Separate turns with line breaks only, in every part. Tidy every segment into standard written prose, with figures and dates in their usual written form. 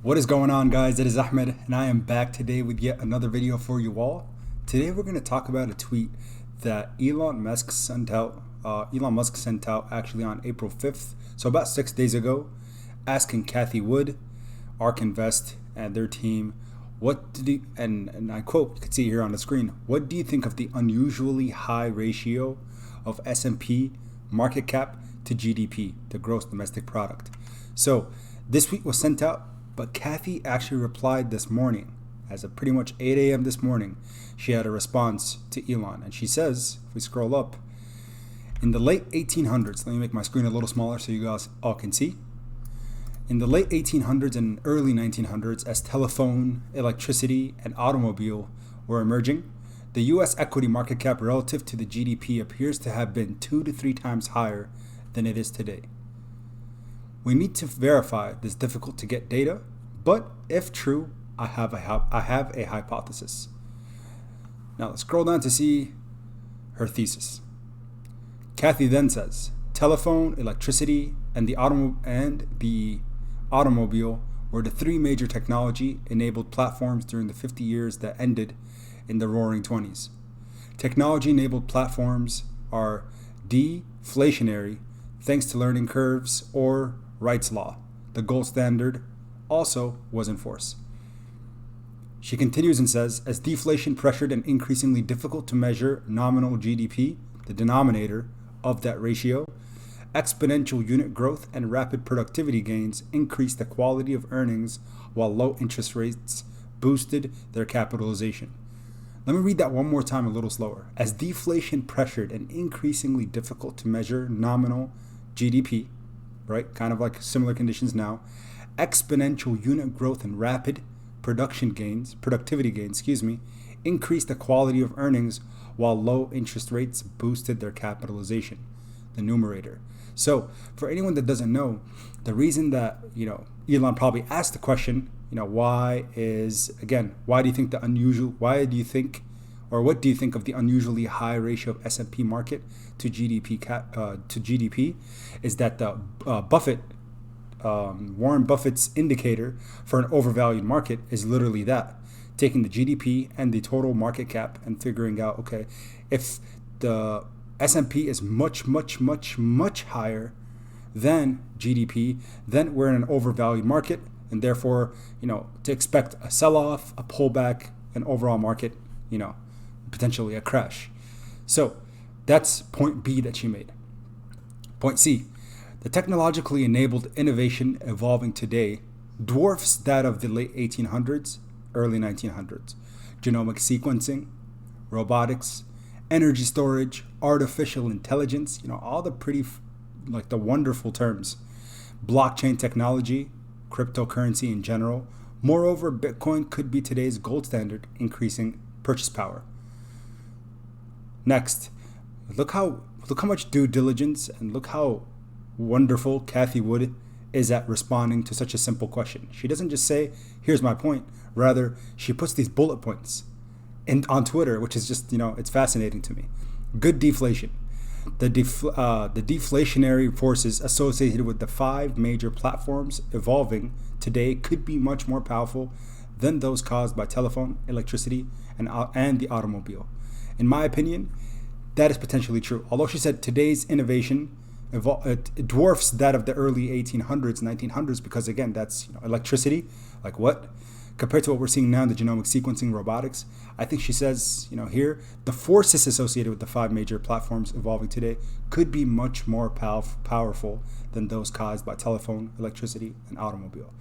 What is going on, guys? It is Ahmed and I am back today with yet another video for you all. Today we're going to talk about a tweet that Elon Musk sent out actually on April 5th, so about 6 days ago, asking Cathie Wood, ARK Invest, and their team, and I quote, you can see here on the screen, what do you think of the unusually high ratio of S&P market cap to GDP, the gross domestic product? So this tweet was sent out, but Cathie actually replied this morning. As of pretty much 8 a.m. this morning, she had a response to Elon. And she says, if we scroll up, in the late 1800s, let me make my screen a little smaller so you guys all can see. In the late 1800s and early 1900s, as telephone, electricity, and automobile were emerging, the U.S. equity market cap relative to the GDP appears to have been 2 to 3 times higher than it is today. We need to verify this difficult to get data, but if true, I have a hypothesis. Now let's scroll down to see her thesis. Cathie then says, telephone, electricity, and the automobile were the 3 major technology-enabled platforms during the 50 years that ended in the Roaring '20s. Technology-enabled platforms are deflationary thanks to learning curves or Wright's law. The gold standard also was in force. She continues and says, as deflation pressured and increasingly difficult to measure nominal GDP, the denominator of that ratio, exponential unit growth and rapid productivity gains increased the quality of earnings while low interest rates boosted their capitalization. Let me read that one more time a little slower. As deflation pressured and increasingly difficult to measure nominal GDP, right? Kind of like similar conditions now. Exponential unit growth and rapid productivity gains, increased the quality of earnings while low interest rates boosted their capitalization, the numerator. So for anyone that doesn't know, the reason that, Elon probably asked the question, what do you think what do you think of the unusually high ratio of S&P market to GDP is that the Warren Buffett's indicator for an overvalued market is literally that, taking the GDP and the total market cap and figuring out, okay, if the S&P is much higher than GDP, then we're in an overvalued market, and therefore, to expect a sell-off, a pullback, an overall market, potentially a crash. So that's point B that she made. Point C, the technologically enabled innovation evolving today dwarfs that of the late 1800s, early 1900s. Genomic sequencing, robotics, energy storage, artificial intelligence, all the the wonderful terms. Blockchain technology, cryptocurrency in general. Moreover, Bitcoin could be today's gold standard, increasing purchase power. Next, look how much due diligence and look how wonderful Cathie Wood is at responding to such a simple question. She doesn't just say, here's my point. Rather, she puts these bullet points on Twitter, which is just, it's fascinating to me. Good deflation. The deflationary forces associated with the 5 major platforms evolving today could be much more powerful than those caused by telephone, electricity, and the automobile. In my opinion, that is potentially true. Although she said today's innovation it dwarfs that of the early 1800s, 1900s, because again, that's electricity, like what? Compared to what we're seeing now in the genomic sequencing, robotics. I think she says, here, the forces associated with the 5 major platforms evolving today could be much more powerful than those caused by telephone, electricity, and automobile.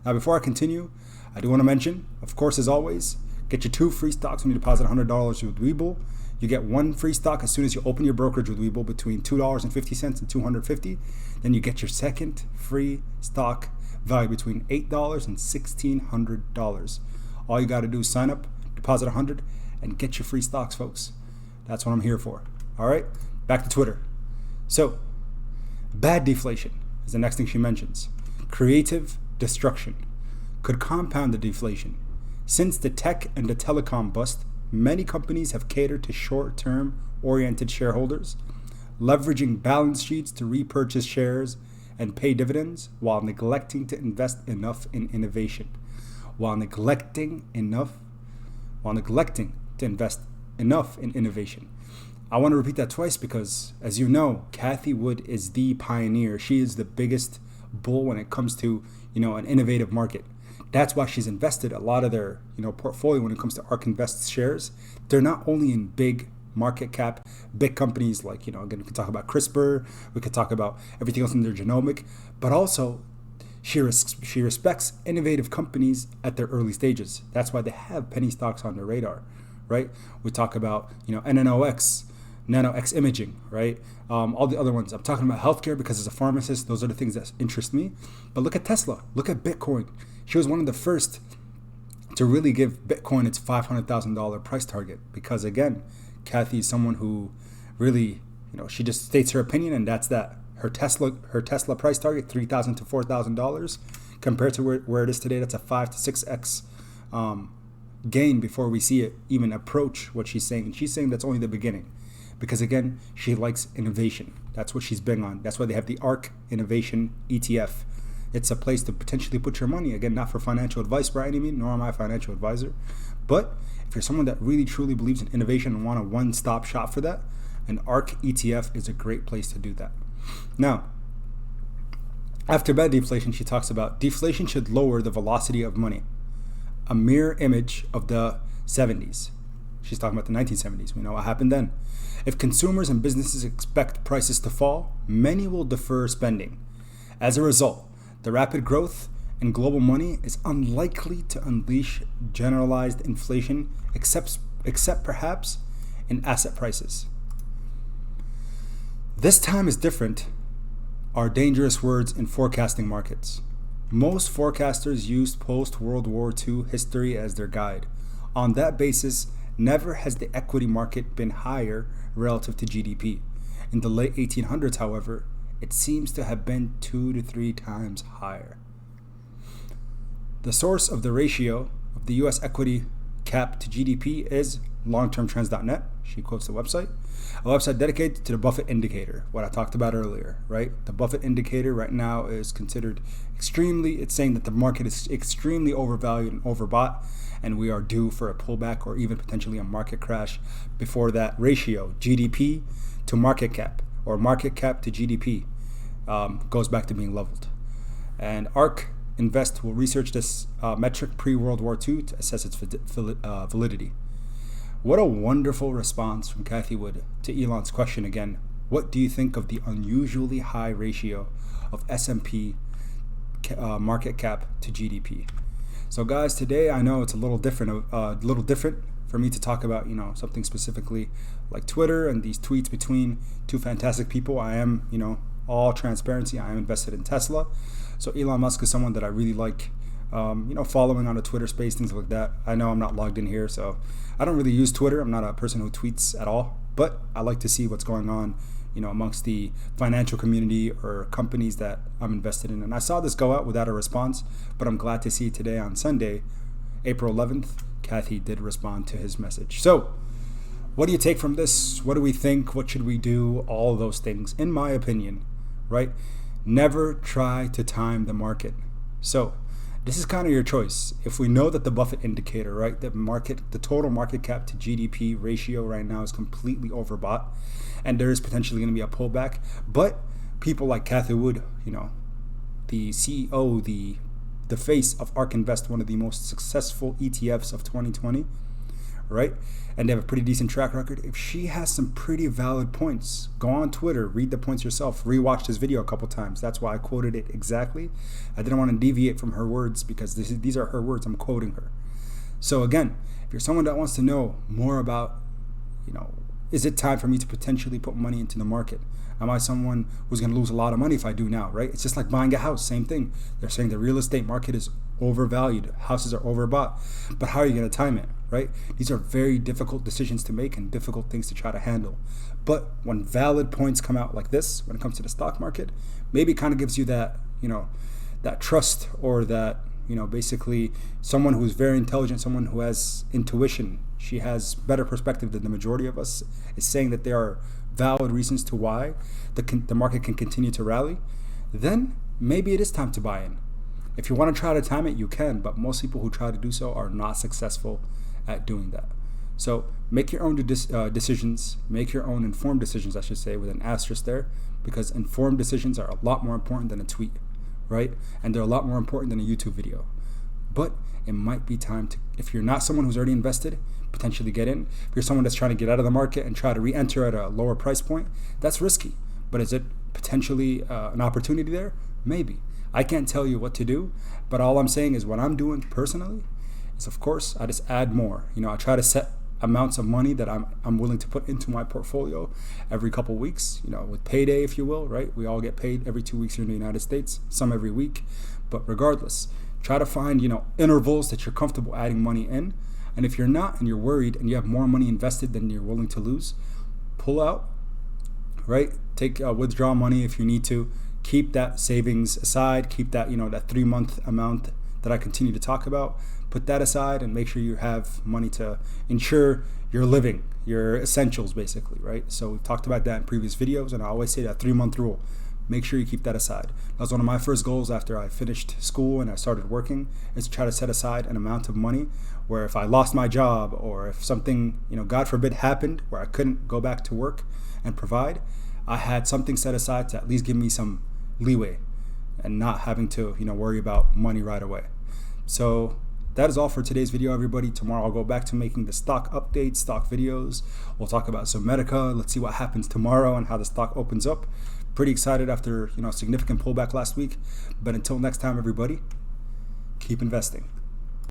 Now, before I continue, I do want to mention, of course, as always, get your 2 free stocks when you deposit $100 with Webull. You get 1 free stock as soon as you open your brokerage with Webull between $2.50 and $250. Then you get your second free stock valued between $8 and $1,600. All you got to do is sign up, deposit $100, and get your free stocks, folks. That's what I'm here for. All right, back to Twitter. So, bad deflation is the next thing she mentions. Creative destruction could compound the deflation. Since the tech and the telecom bust, many companies have catered to short-term oriented shareholders, leveraging balance sheets to repurchase shares and pay dividends while neglecting to invest enough in innovation. While neglecting to invest enough in innovation. I want to repeat that twice because, as you know, Cathie Wood is the pioneer. She is the biggest bull when it comes to, an innovative market. That's why she's invested a lot of their, portfolio when it comes to ARK Invest shares. They're not only in big market cap, big companies like, again, we could talk about CRISPR, we could talk about everything else in their genomic, but also she respects innovative companies at their early stages. That's why they have penny stocks on their radar, right? We talk about, NanoX imaging, right? All the other ones. I'm talking about healthcare because as a pharmacist, those are the things that interest me. But look at Tesla. Look at Bitcoin. She was one of the first to really give Bitcoin its $500,000 price target because, again, Cathie is someone who really, she just states her opinion and that's that. Her Tesla price target, $3,000 to $4,000, compared to where it is today, that's a 5 to 6x gain before we see it even approach what she's saying. And she's saying that's only the beginning. Because again, she likes innovation. That's what she's big on. That's why they have the ARK Innovation ETF. It's a place to potentially put your money. Again, not for financial advice by any means, nor am I a financial advisor. But if you're someone that really truly believes in innovation and want a one-stop shop for that, an ARK ETF is a great place to do that. Now, after bad deflation, she talks about deflation should lower the velocity of money. A mirror image of the 70s. She's talking about the 1970s. We know what happened then. If consumers and businesses expect prices to fall, many will defer spending. As a result, the rapid growth in global money is unlikely to unleash generalized inflation, except perhaps in asset prices. This time is different are dangerous words in forecasting markets. Most forecasters use post-World War II history as their guide. On that basis, never has the equity market been higher relative to GDP. In the late 1800s, however, it seems to have been 2 to 3 times higher. The source of the ratio of the U.S. equity cap to GDP is longtermtrends.net. She quotes the website. A website dedicated to the Buffett indicator, what I talked about earlier, right? The Buffett indicator right now is considered it's saying that the market is extremely overvalued and overbought, and we are due for a pullback or even potentially a market crash before that ratio, GDP to market cap, or market cap to GDP, goes back to being leveled. And ARK Invest will research this metric pre-World War II to assess its validity. What a wonderful response from Cathie Wood to Elon's question again. What do you think of the unusually high ratio of S&P market cap to GDP? So guys, today I know it's a little different for me to talk about, something specifically like Twitter and these tweets between two fantastic people. I am, all transparency, I am invested in Tesla. So Elon Musk is someone that I really like, following on a Twitter space, things like that. I know I'm not logged in here, so I don't really use Twitter. I'm not a person who tweets at all, but I like to see what's going on, amongst the financial community or companies that I'm invested in. And I saw this go out without a response, but I'm glad to see today on Sunday, April 11th, Cathie did respond to his message. So what do you take from this? What do we think? What should we do? All of those things, in my opinion, right? Never try to time the market. So this is kind of your choice. If we know that the Buffett indicator, right, the total market cap to GDP ratio right now is completely overbought, and there is potentially going to be a pullback, but people like Cathie Wood, the CEO, the face of ARK Invest, one of the most successful ETFs of 2020, right? And they have a pretty decent track record. If she has some pretty valid points, go on Twitter, read the points yourself, rewatch this video a couple times. That's why I quoted it exactly. I didn't want to deviate from her words because these are her words. I'm quoting her. So again, if you're someone that wants to know more about, is it time for me to potentially put money into the market? Am I someone who's going to lose a lot of money if I do now, right? It's just like buying a house, same thing. They're saying the real estate market is overvalued. Houses are overbought. But how are you going to time it, right? These are very difficult decisions to make and difficult things to try to handle. But when valid points come out like this, when it comes to the stock market, maybe it kind of gives you that, that trust, or that, basically someone who's very intelligent, someone who has intuition. She has better perspective than the majority of us, is saying that there are valid reasons to why the market can continue to rally. then maybe it is time to buy in. If you want to try to time it, you can, but most people who try to do so are not successful at doing that. So make your own decisions, make your own informed decisions, I should say, with an asterisk there, because informed decisions are a lot more important than a tweet, right? And they're a lot more important than a YouTube video. But it might be time to, if you're not someone who's already invested, potentially get in. If you're someone that's trying to get out of the market and try to re-enter at a lower price point, that's risky. But is it potentially an opportunity there? Maybe. I can't tell you what to do, but all I'm saying is what I'm doing personally is, of course, I just add more. I try to set amounts of money that I'm willing to put into my portfolio every couple weeks, with payday, if you will, right? We all get paid every 2 weeks here in the United States, some every week. But regardless, try to find, intervals that you're comfortable adding money in. And if you're not and you're worried and you have more money invested than you're willing to lose, pull out, right? Take withdraw money if you need to. Keep that savings aside. Keep that, that 3-month amount that I continue to talk about. Put that aside and make sure you have money to ensure your living, your essentials, basically, right? So we've talked about that in previous videos, and I always say that 3-month rule. Make sure you keep that aside. That was one of my first goals after I finished school and I started working, is to try to set aside an amount of money where if I lost my job or if something, God forbid, happened where I couldn't go back to work and provide, I had something set aside to at least give me some leeway and not having to, worry about money right away. So that is all for today's video, everybody. Tomorrow I'll go back to making the stock updates, stock videos. We'll talk about Zomedica. Let's see what happens tomorrow and how the stock opens up. Pretty excited after, significant pullback last week. But until next time, everybody, keep investing.